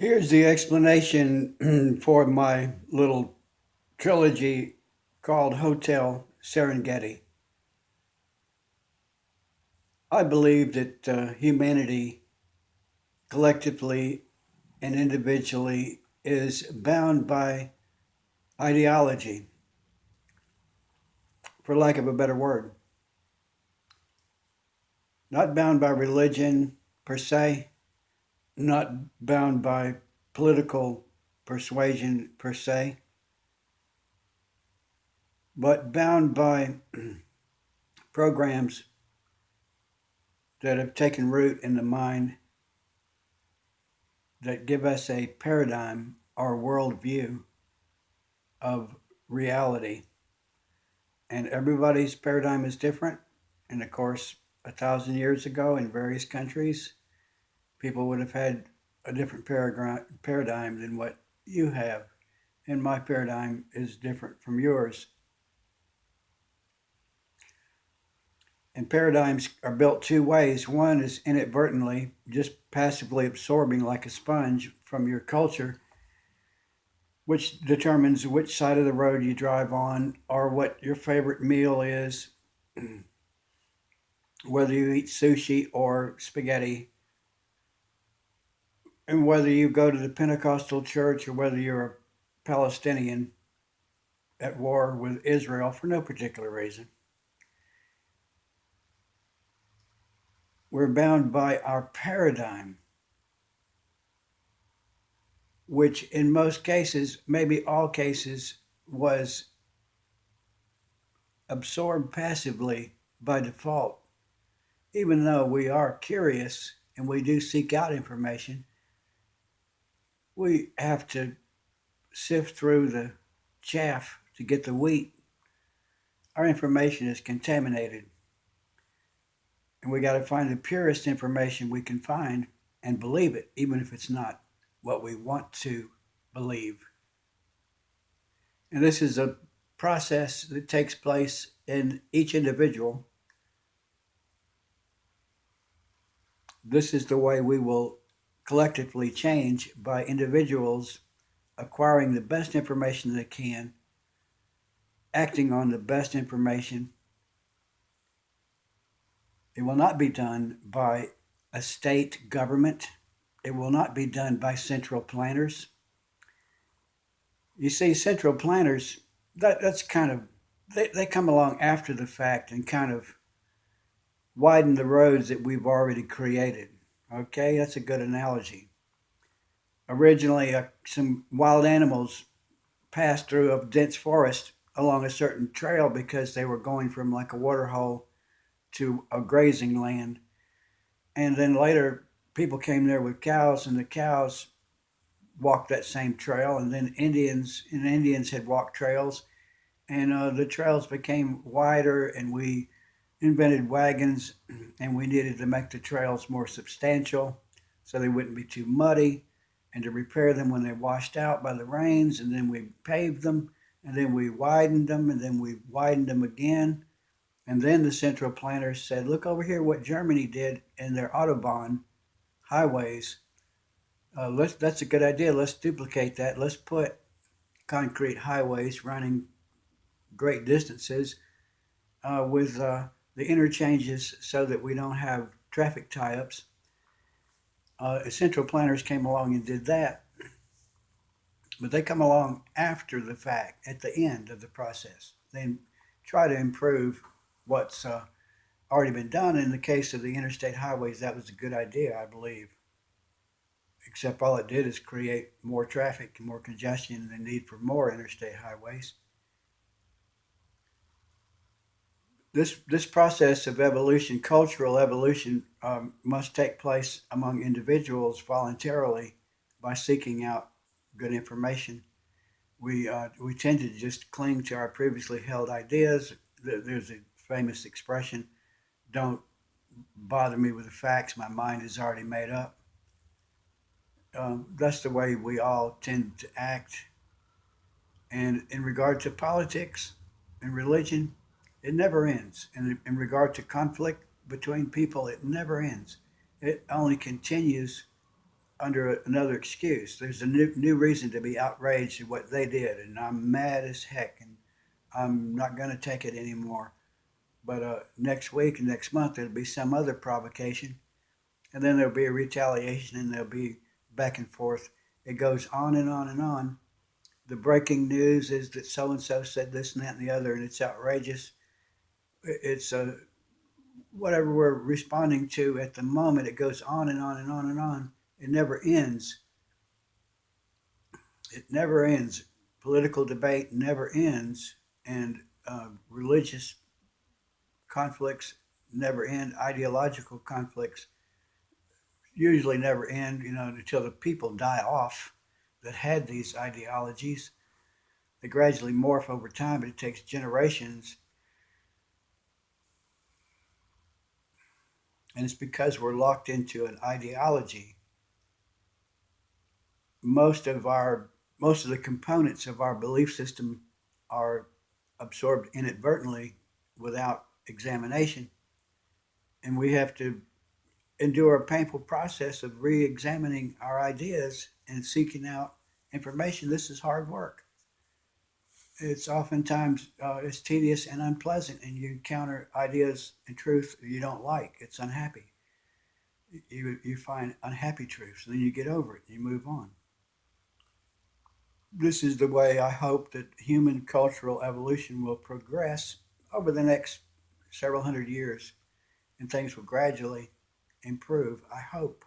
Here's the explanation for my little trilogy called Hotel Serengeti. I believe that humanity, collectively and individually, is bound by ideology, for lack of a better word. Not bound by religion per se, not bound by political persuasion per se, but bound by programs that have taken root in the mind that give us a paradigm or worldview of reality. And everybody's paradigm is different. And of course, 1,000 years ago in various countries, people would have had a different paradigm than what you have. And my paradigm is different from yours. And paradigms are built two ways. One is inadvertently, just passively absorbing like a sponge from your culture, which determines which side of the road you drive on or what your favorite meal is, whether you eat sushi or spaghetti, and whether you go to the Pentecostal church or whether you're a Palestinian at war with Israel for no particular reason. We're bound by our paradigm, which in most cases, maybe all cases, was absorbed passively by default. Even though we are curious and we do seek out information, we have to sift through the chaff to get the wheat. Our information is contaminated, and we got to find the purest information we can find and believe it, even if it's not what we want to believe. And this is a process that takes place in each individual. This is the way we will collectively change by individuals acquiring the best information they can, acting on the best information. It will not be done by a state government. It will not be done by central planners. You see, central planners, that's kind of, they come along after the fact and kind of widen the roads that we've already created. Okay, that's a good analogy. Originally, some wild animals passed through a dense forest along a certain trail because they were going from like a water hole to a grazing land. And then later, people came there with cows, and the cows walked that same trail. And then Indians had walked trails, and the trails became wider, and we invented wagons, and we needed to make the trails more substantial so they wouldn't be too muddy, and to repair them when they washed out by the rains. And then we paved them, and then we widened them, and then we widened them again. And then the central planners said, look over here what Germany did in their Autobahn highways. That's a good idea. Let's duplicate that. Let's put concrete highways running great distances with the interchanges so that we don't have traffic tie-ups. Central planners came along and did that, but they come along after the fact, at the end of the process. They try to improve what's already been done. In the case of the interstate highways, that was a good idea, I believe. Except all it did is create more traffic and more congestion and the need for more interstate highways. This process of evolution, cultural evolution, must take place among individuals voluntarily by seeking out good information. We tend to just cling to our previously held ideas. There's a famous expression: "Don't bother me with the facts. My mind is already made up." That's the way we all tend to act. And in regard to politics and religion, it never ends. And in regard to conflict between people, it never ends. It only continues under another excuse. There's a new reason to be outraged at what they did, and I'm mad as heck, and I'm not going to take it anymore. But next week and next month there'll be some other provocation, and then there'll be a retaliation, and there'll be back and forth. It goes on and on and on. The breaking news is that so and so said this and that and the other, and it's outrageous. It's whatever we're responding to at the moment. It goes on and on and on and on. It never ends. It never ends. Political debate never ends, and religious conflicts never end. Ideological conflicts usually never end, until the people die off that had these ideologies. They gradually morph over time, but it takes generations. And it's because we're locked into an ideology. Most of our most of the components of our belief system are absorbed inadvertently without examination, and we have to endure a painful process of re-examining our ideas and seeking out information. This is hard work. It's oftentimes it's tedious and unpleasant, and you encounter ideas and truth you don't like. It's unhappy. You find unhappy truths, and then you get over it. And you move on. This is the way I hope that human cultural evolution will progress over the next several hundred years, and things will gradually improve. I hope.